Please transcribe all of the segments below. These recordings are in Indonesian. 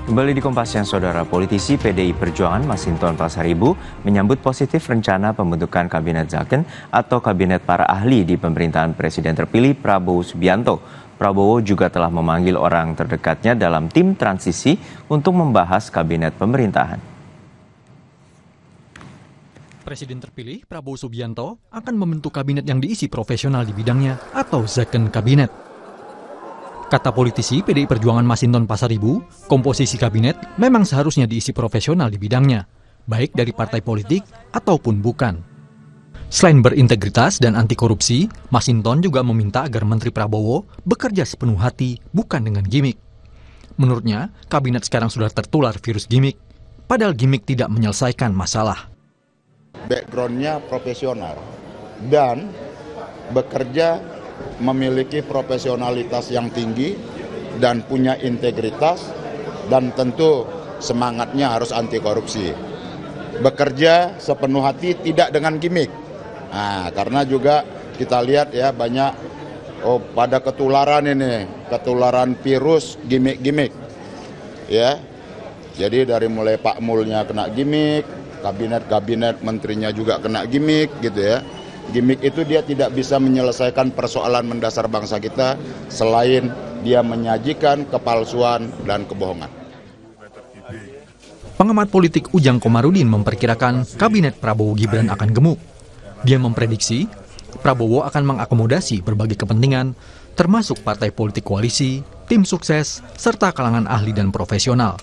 Kembali di Kompas Siang, Saudara. Politisi PDI Perjuangan Masinton Pasaribu menyambut positif rencana pembentukan Kabinet Zaken atau Kabinet para ahli di pemerintahan Presiden terpilih Prabowo Subianto. Prabowo juga telah memanggil orang terdekatnya dalam tim transisi untuk membahas kabinet pemerintahan. Presiden terpilih Prabowo Subianto akan membentuk kabinet yang diisi profesional di bidangnya atau Zaken Kabinet. Kata politisi PDI Perjuangan Masinton Pasaribu, komposisi kabinet memang seharusnya diisi profesional di bidangnya, baik dari partai politik ataupun bukan. Selain berintegritas dan anti korupsi, Masinton juga meminta agar Menteri Prabowo bekerja sepenuh hati, bukan dengan gimik. Menurutnya, kabinet sekarang sudah tertular virus gimik, padahal gimik tidak menyelesaikan masalah. Background-nya profesional dan bekerja memiliki profesionalitas yang tinggi dan punya integritas, dan tentu semangatnya harus anti korupsi. Bekerja sepenuh hati, tidak dengan gimmick. Nah, karena juga kita lihat ya banyak pada ketularan virus gimmick. Ya. Jadi dari mulai Pak Mulnya kena gimmick, kabinet menterinya juga kena gimmick gitu ya. Gimik itu dia tidak bisa menyelesaikan persoalan mendasar bangsa kita selain dia menyajikan kepalsuan dan kebohongan. Pengamat politik Ujang Komarudin memperkirakan kabinet Prabowo Gibran akan gemuk. Dia memprediksi Prabowo akan mengakomodasi berbagai kepentingan, termasuk partai politik koalisi, tim sukses, serta kalangan ahli dan profesional.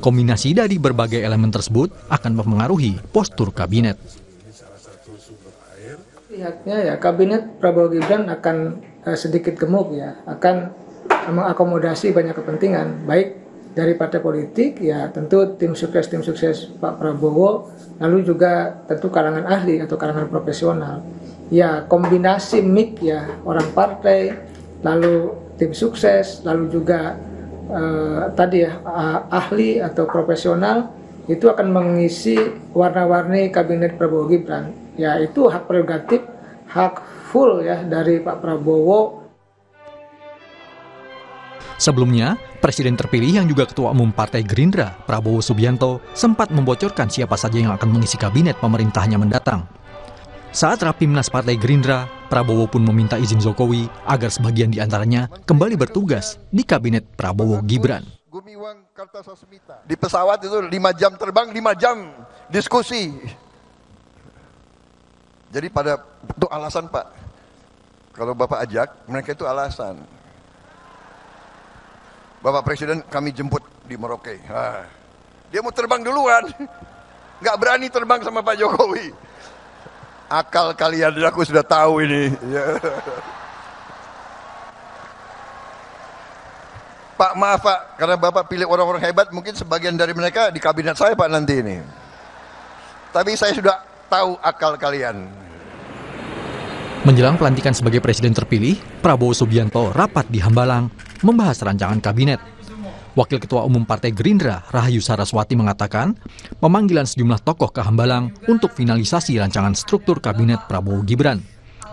Kombinasi dari berbagai elemen tersebut akan mempengaruhi postur kabinet. Lihatnya ya, kabinet Prabowo Gibran akan sedikit gemuk ya, akan mengakomodasi banyak kepentingan, baik dari partai politik ya, tentu tim sukses Pak Prabowo, lalu juga tentu kalangan ahli atau kalangan profesional. Ya, kombinasi mix ya, orang partai, lalu tim sukses, lalu juga ahli atau profesional, itu akan mengisi warna-warni kabinet Prabowo Gibran. Ya, itu hak prerogatif, hak full ya dari Pak Prabowo. Sebelumnya, Presiden terpilih yang juga Ketua Umum Partai Gerindra, Prabowo Subianto, sempat membocorkan siapa saja yang akan mengisi kabinet pemerintahnya mendatang. Saat Rapimnas Partai Gerindra, Prabowo pun meminta izin Jokowi agar sebagian di antaranya kembali bertugas di kabinet Prabowo Gibran. Di pesawat itu 5 jam terbang, 5 jam diskusi. Jadi itu alasan Pak, kalau Bapak ajak, mereka itu alasan. Bapak Presiden kami jemput di Merauke. Dia mau terbang duluan, nggak berani terbang sama Pak Jokowi. Akal kalian, aku sudah tahu ini. Pak maaf Pak, karena Bapak pilih orang-orang hebat, mungkin sebagian dari mereka di kabinet saya Pak nanti ini. Tapi saya sudah tahu akal kalian. Menjelang pelantikan sebagai presiden terpilih, Prabowo Subianto rapat di Hambalang membahas rancangan kabinet. Wakil Ketua Umum Partai Gerindra, Rahayu Saraswati mengatakan, pemanggilan sejumlah tokoh ke Hambalang untuk finalisasi rancangan struktur kabinet Prabowo Gibran.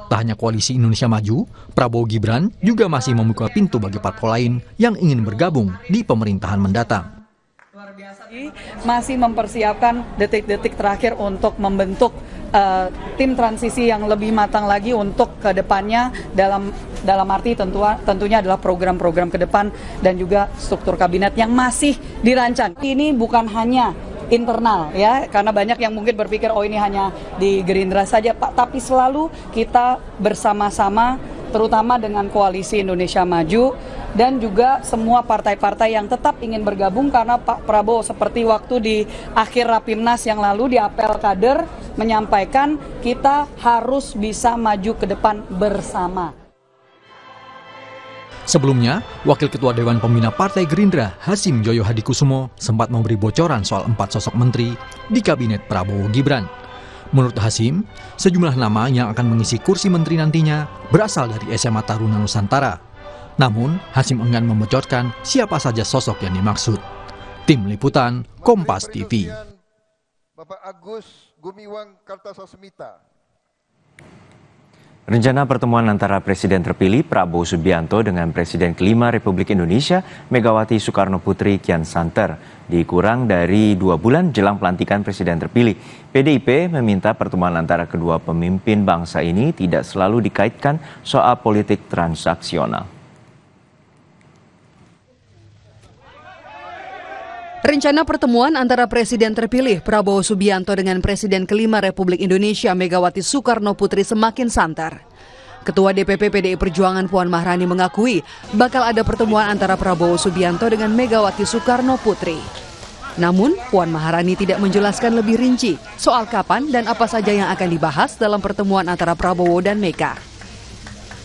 Tak hanya Koalisi Indonesia Maju, Prabowo Gibran juga masih membuka pintu bagi parpol lain yang ingin bergabung di pemerintahan mendatang. Masih mempersiapkan detik-detik terakhir untuk membentuk tim transisi yang lebih matang lagi untuk ke depannya dalam arti tentunya adalah program-program ke depan dan juga struktur kabinet yang masih dirancang. Ini bukan hanya internal ya, karena banyak yang mungkin berpikir oh ini hanya di Gerindra saja Pak, tapi selalu kita bersama-sama terutama dengan Koalisi Indonesia Maju dan juga semua partai-partai yang tetap ingin bergabung, karena Pak Prabowo seperti waktu di akhir Rapimnas yang lalu di apel kader menyampaikan kita harus bisa maju ke depan bersama. Sebelumnya, Wakil Ketua Dewan Pembina Partai Gerindra, Hasim Joyo Hadikusumo, sempat memberi bocoran soal 4 sosok menteri di kabinet Prabowo Gibran. Menurut Hasim, sejumlah nama yang akan mengisi kursi menteri nantinya berasal dari SMA Taruna Nusantara. Namun, Hasim enggan membocorkan siapa saja sosok yang dimaksud. Tim Liputan, Kompas TV. Bapak Agus Gumiwang Kartasasmita. Rencana pertemuan antara Presiden terpilih Prabowo Subianto dengan Presiden kelima Republik Indonesia Megawati Soekarno Putri kian santer. Dikurang dari 2 bulan jelang pelantikan Presiden terpilih, PDIP meminta pertemuan antara kedua pemimpin bangsa ini tidak selalu dikaitkan soal politik transaksional. Rencana pertemuan antara Presiden terpilih Prabowo Subianto dengan Presiden kelima Republik Indonesia Megawati Soekarno Putri semakin santer. Ketua DPP PDI Perjuangan Puan Maharani mengakui bakal ada pertemuan antara Prabowo Subianto dengan Megawati Soekarno Putri. Namun, Puan Maharani tidak menjelaskan lebih rinci soal kapan dan apa saja yang akan dibahas dalam pertemuan antara Prabowo dan Mega.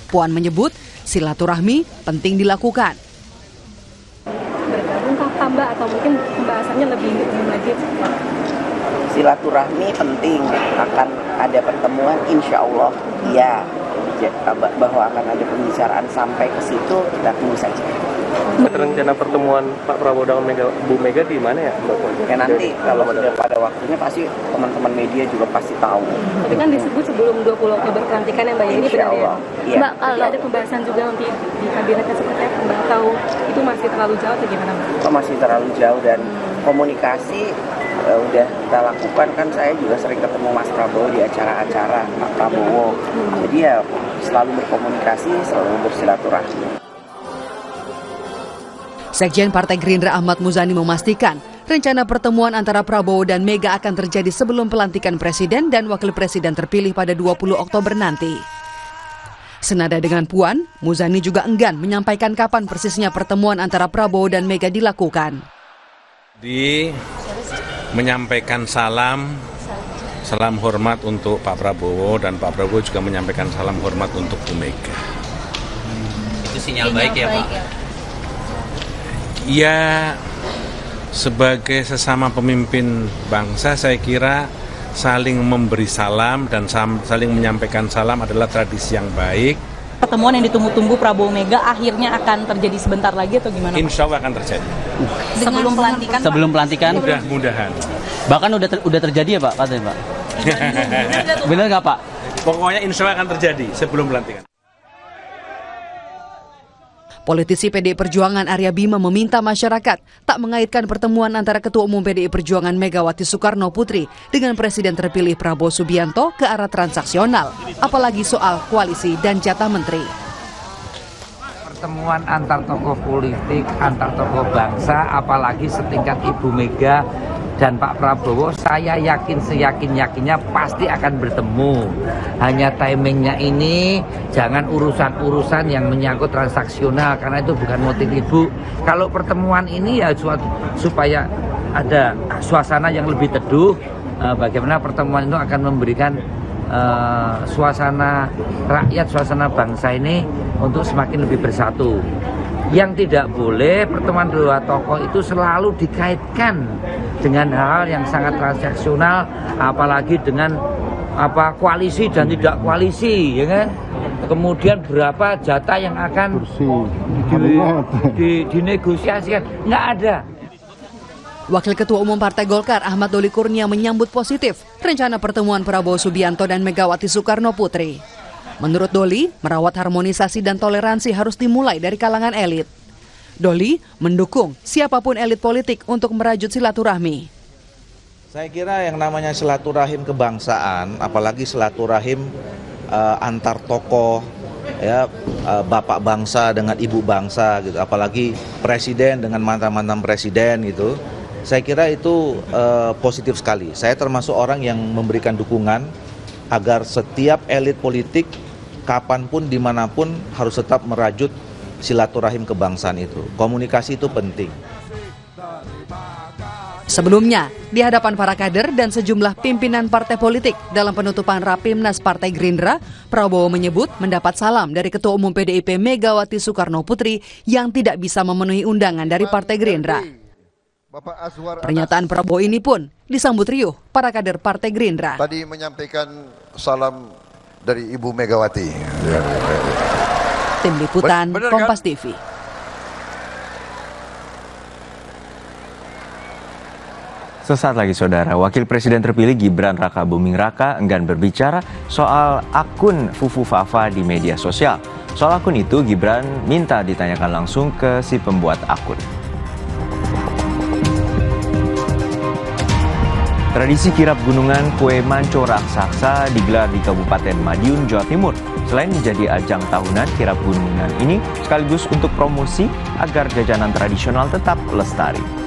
Puan menyebut silaturahmi penting dilakukan. Mbak, atau mungkin pembahasannya lebih lagi? Silaturahmi penting, akan ada pertemuan, insya Allah ya, bahwa akan ada pembicaraan sampai ke situ, kita tunggu saja. Rencana pertemuan Pak Prabowo dengan Bu Mega di mana ya? Ya nanti kalau sudah pada waktunya pasti teman-teman media juga pasti tahu. Tapi kan disebut sebelum 20 Oktober pelantikan yang Mbak Yeni, benar ya? Iya. Mbak, kalau ada pembahasan juga nanti di kabinetnya seperti apa Mbak? Atau itu masih terlalu jauh atau gimana Mbak? Masih terlalu jauh dan komunikasi udah kita lakukan, kan saya juga sering ketemu Mas Prabowo di acara-acara Pak Prabowo. Jadi ya selalu berkomunikasi, selalu bersilaturahmi. Sekjen Partai Gerindra Ahmad Muzani memastikan rencana pertemuan antara Prabowo dan Mega akan terjadi sebelum pelantikan Presiden dan Wakil Presiden terpilih pada 20 Oktober nanti. Senada dengan Puan, Muzani juga enggan menyampaikan kapan persisnya pertemuan antara Prabowo dan Mega dilakukan. Menyampaikan salam hormat untuk Pak Prabowo, dan Pak Prabowo juga menyampaikan salam hormat untuk Bu Mega. Itu sinyal baik ya Pak? Ya, sebagai sesama pemimpin bangsa saya kira saling memberi salam dan saling menyampaikan salam adalah tradisi yang baik. Pertemuan yang ditunggu-tunggu Prabowo Mega akhirnya akan terjadi sebentar lagi atau gimana? Insya Allah akan terjadi. Sebelum pelantikan? Sebelum pelantikan? Mudah-mudahan. Bahkan udah terjadi ya Pak, katanya Pak? Benar nggak Pak? Pokoknya insya Allah akan terjadi sebelum pelantikan. Politisi PDI Perjuangan Arya Bima meminta masyarakat tak mengaitkan pertemuan antara Ketua Umum PDI Perjuangan Megawati Soekarno Putri dengan Presiden terpilih Prabowo Subianto ke arah transaksional, apalagi soal koalisi dan jatah menteri. Pertemuan antar tokoh politik, antar tokoh bangsa, apalagi setingkat Ibu Mega dan Pak Prabowo, saya yakin seyakin-yakinnya pasti akan bertemu. Hanya timingnya ini jangan urusan-urusan yang menyangkut transaksional, karena itu bukan motif Ibu. Kalau pertemuan ini ya supaya ada suasana yang lebih teduh, bagaimana pertemuan itu akan memberikan suasana rakyat, suasana bangsa ini untuk semakin lebih bersatu. Yang tidak boleh pertemuan dua tokoh itu selalu dikaitkan dengan hal yang sangat transaksional, apalagi dengan koalisi dan tidak koalisi, ya kan? Kemudian berapa jatah yang akan dinegosiasikan, nggak ada. Wakil Ketua Umum Partai Golkar Ahmad Doli Kurnia menyambut positif rencana pertemuan Prabowo Subianto dan Megawati Soekarno Putri. Menurut Doli, merawat harmonisasi dan toleransi harus dimulai dari kalangan elit. Doli mendukung siapapun elit politik untuk merajut silaturahmi. Saya kira yang namanya silaturahim kebangsaan, apalagi silaturahim antar tokoh, ya, bapak bangsa dengan ibu bangsa, gitu, apalagi presiden dengan mantan-mantan presiden, gitu. Saya kira itu positif sekali. Saya termasuk orang yang memberikan dukungan agar setiap elit politik kapanpun, dimanapun harus tetap merajut silaturahim kebangsaan itu. Komunikasi itu penting. Sebelumnya, di hadapan para kader dan sejumlah pimpinan partai politik dalam penutupan Rapimnas Partai Gerindra, Prabowo menyebut mendapat salam dari Ketua Umum PDIP Megawati Soekarno Putri yang tidak bisa memenuhi undangan dari Partai Gerindra. Pernyataan Prabowo ini pun disambut riuh para kader Partai Gerindra. Tadi menyampaikan salam dari Ibu Megawati. Tim Liputan Kompas TV. Sesaat lagi saudara, Wakil Presiden terpilih Gibran Raka Buming Raka enggan berbicara soal akun Fufu Fafa di media sosial. Soal akun itu Gibran minta ditanyakan langsung ke si pembuat akun. Tradisi kirap gunungan Kue Manco Raksasa digelar di Kabupaten Madiun, Jawa Timur. Selain menjadi ajang tahunan, kirap gunungan ini sekaligus untuk promosi agar jajanan tradisional tetap lestari.